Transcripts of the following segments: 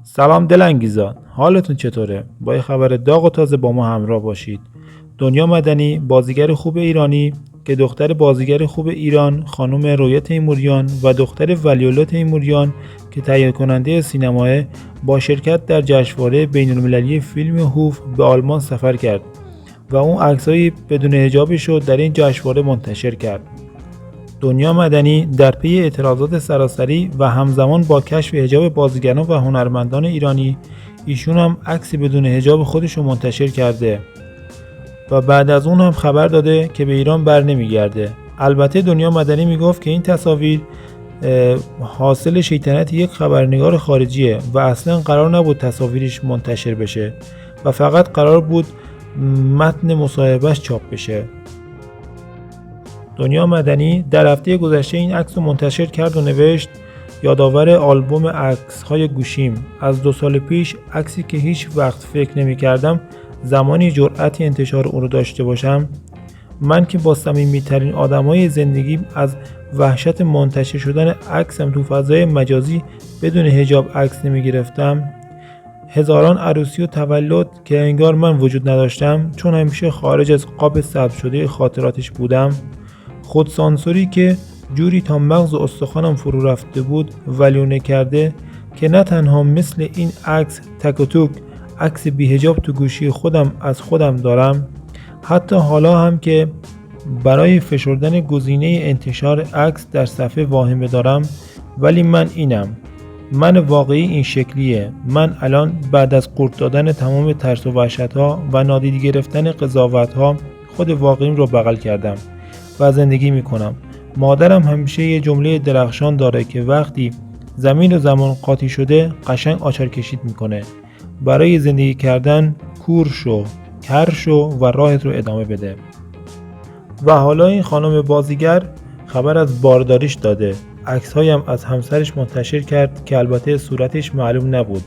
سلام دلانگیزان، حالتون چطوره؟ با یه خبر داغ و تازه با ما همراه باشید. دنیا مدنی بازیگر خوب ایرانی که دختر بازیگر خوب ایران خانم رویا تیموریان و دختر ولی‌الله تیموریان که تهیه کننده سینماه با شرکت در جشنواره بین‌المللی فیلم هوف به آلمان سفر کرد و اون عکسایی بدون حجابش رو در این جشنواره منتشر کرد. دنیا مدنی در پی اعتراضات سراسری و همزمان با کشف حجاب بازیگران و هنرمندان ایرانی ایشون هم عکسی بدون حجاب خودش رو منتشر کرده و بعد از اون هم خبر داده که به ایران بر نمیگرده. البته دنیا مدنی میگفت که این تصاویر حاصل شیطنت یک خبرنگار خارجیه و اصلا قرار نبود تصاویرش منتشر بشه و فقط قرار بود متن مصاحبهش چاپ بشه. دنیا مدنی در هفته گذشته این عکس رو منتشر کرد و نوشت یادآور آلبوم عکس‌های گوشیم از 2 سال پیش، عکسی که هیچ وقت فکر نمی‌کردم زمانی جرأتی انتشار اون رو داشته باشم. من که با صمیمی‌ترین آدمای زندگیم از وحشت منتشر شدن عکسم تو فضای مجازی بدون حجاب عکس نمی‌گرفتم. هزاران عروسی و تولد که انگار من وجود نداشتم چون همیشه خارج از قاب ثبت شده خاطراتش بودم. خودسانسوری که جوری تا مغز و استخوانم فرو رفته بود ولیونه کرده که نه تنها مثل این عکس تک و توک عکس بی حجاب تو گوشی خودم از خودم دارم، حتی حالا هم که برای فشردن گزینه انتشار عکس در صفحه واهمه دارم، ولی من اینم، من واقعی این شکلیه. من الان بعد از قورت دادن تمام ترس و وحشت‌ها و نادیده گرفتن قضاوت‌ها خود واقعیم رو بغل کردم و زندگی میکنم. مادرم همیشه یه جمله درخشان داره که وقتی زمین و زمان قاطی شده قشنگ آچار کشید میکنه. برای زندگی کردن کور شو، کر شو و راهت رو ادامه بده. و حالا این خانم بازیگر خبر از بارداریش داده. عکس‌هایی هم از همسرش منتشر کرد که البته صورتش معلوم نبود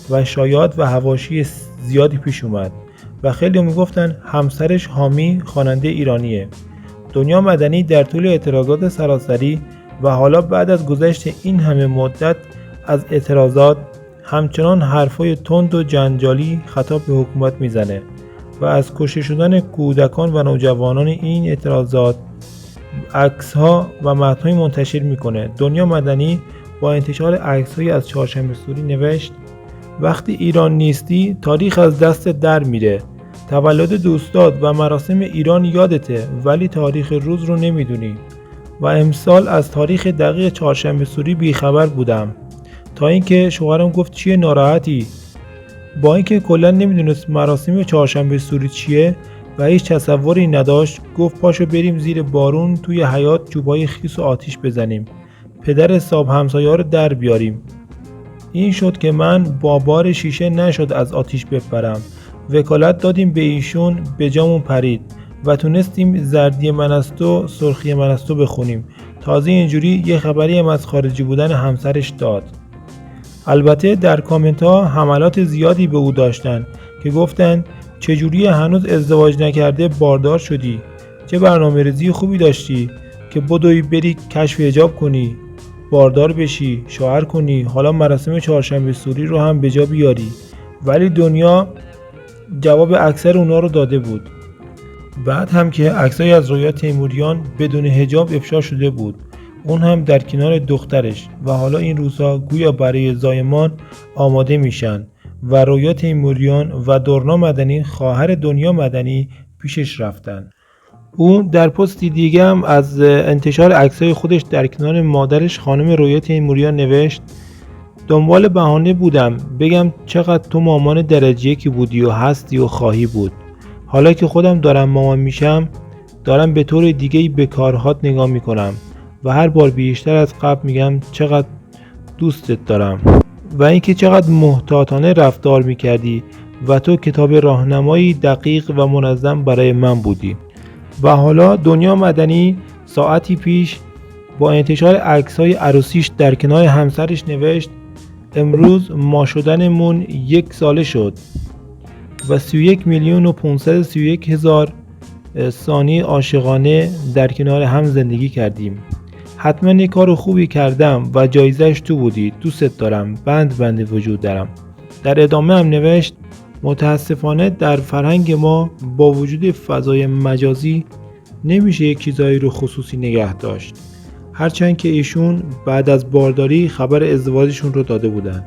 و شایعات و حواشی زیادی پیش اومد و خیلی میگفتن همسرش حامی خواننده ایرانیه. دنیا مدنی در طول اعتراضات سراسری و حالا بعد از گذشت این همه مدت از اعتراضات همچنان حرفای تند و جنجالی خطاب به حکومت میزنه و از کشته شدن کودکان و نوجوانان این اعتراضات عکس‌ها و متن‌های منتشر میکنه. دنیا مدنی با انتشار عکس‌هایی از چهارشنبه سوری نوشت وقتی ایران نیستی تاریخ از دست در میره. تولد دوستات و مراسم ایران یادته ولی تاریخ روز رو نمیدونی و امسال از تاریخ دقیق چهارشنبه سوری بیخبر بودم تا اینکه شوهرم گفت چیه ناراحتی، با اینکه کلا نمیدونست مراسم چهارشنبه سوری چیه و هیچ تصوری نداشت. گفت پاشو بریم زیر بارون توی حیاط چوبای خیس و آتیش بزنیم، پدر صاحب همسایه‌ها رو در بیاریم. این شد که من با بار شیشه نشد از آتیش بپرم. وکالت دادیم به ایشون، به جامون پرید و تونستیم زردی من از تو سرخی من از تو بخونیم. تازه اینجوری یه خبری هم از خارجی بودن همسرش داد. البته در کامنت ها حملات زیادی به او داشتن که گفتن چجوری هنوز ازدواج نکرده باردار شدی، چه برنامه‌ریزی خوبی داشتی که بدوی بری کشف حجاب کنی، باردار بشی، شوهر کنی، حالا مراسم چهارشنبه سوری رو هم به جا بیاری. ولی دنیا جواب اکثر اونا رو داده بود. بعد هم که عکسایی از رویا تیموریان بدون حجاب افشا شده بود، اون هم در کنار دخترش، و حالا این روزها گویا برای زایمان آماده میشن و رویا تیموریان و دورنا مدنی خواهر دنیا مدنی پیشش رفتن. او در پستی دیگه هم از انتشار عکسای خودش در کنار مادرش خانم رویا تیموریان نوشت دنبال بهانه بودم بگم چقدر تو مامان درجه یکی بودی و هستی و خواهی بود. حالا که خودم دارم مامان میشم دارم به طور دیگه‌ای به کارهات نگاه میکنم و هر بار بیشتر از قبل میگم چقدر دوستت دارم و اینکه چقدر محتاطانه رفتار میکردی و تو کتاب راهنمایی دقیق و منظم برای من بودی. و حالا دنیا مدنی ساعتی پیش با انتشار عکس‌های عروسیش در کنار همسرش نوشت امروز ما شدنمون 1 ساله شد و 31,531,000 ثانیه عاشقانه در کنار هم زندگی کردیم. حتما یک کار خوبی کردم و جایزش تو بودی. دوست دارم. بند وجود دارم. در ادامه هم نوشت متاسفانه در فرهنگ ما با وجود فضای مجازی نمیشه یک چیزایی رو خصوصی نگه داشت. هرچند که ایشون بعد از بارداری خبر ازدواجشون رو داده بودن.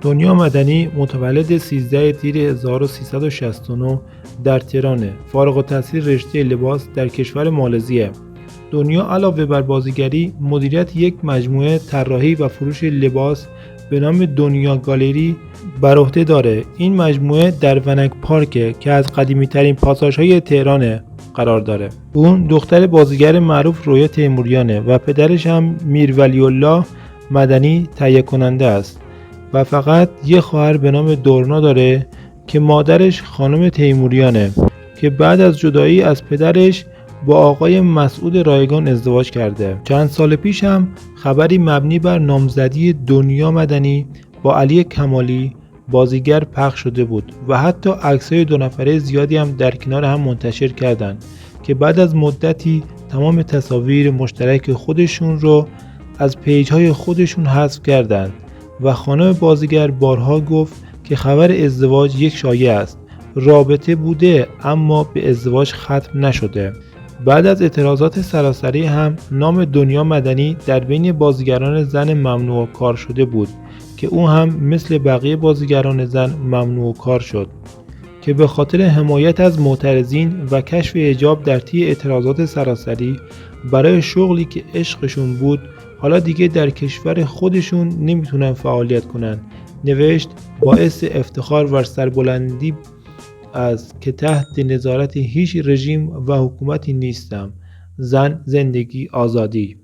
دنیا مدنی متولد 13 تیر 1369 در تهرانه. فارغ التحصیل رشته لباس در کشور مالزیه. دنیا علاوه بر بازیگری مدیریت یک مجموعه طراحی و فروش لباس به نام دنیا گالری بر عهده داره. این مجموعه در ونک پارک که از قدیمی ترین پاساژهای تهران قرار داره. اون دختر بازیگر معروف رویا تیموریانه و پدرش هم میر ولی الله مدنی تهیه کننده است و فقط یه خواهر به نام دورنا داره که مادرش خانم تیموریانه که بعد از جدایی از پدرش با آقای مسعود رایگان ازدواج کرده. چند سال پیش هم خبری مبنی بر نامزدی دنیا مدنی با علی کمالی بازیگر پخش شده بود و حتی عکسای دو نفره زیادی هم در کنار هم منتشر کردند که بعد از مدتی تمام تصاویر مشترک خودشون رو از پیج‌های خودشون حذف کردند و خانم بازیگر بارها گفت که خبر ازدواج یک شایعه است. رابطه بوده اما به ازدواج ختم نشده. بعد از اعتراضات سراسری هم نام دنیا مدنی در بین بازیگران زن ممنوع کار شده بود که او هم مثل بقیه بازیگران زن ممنوع کار شد که به خاطر حمایت از معترضین و کشف حجاب در طی اعتراضات سراسری برای شغلی که عشقشون بود حالا دیگه در کشور خودشون نمیتونن فعالیت کنن. نوشت باعث افتخار و سربلندی از که تحت نظارت هیچ رژیم و حکومتی نیستم. زن، زندگی، آزادی.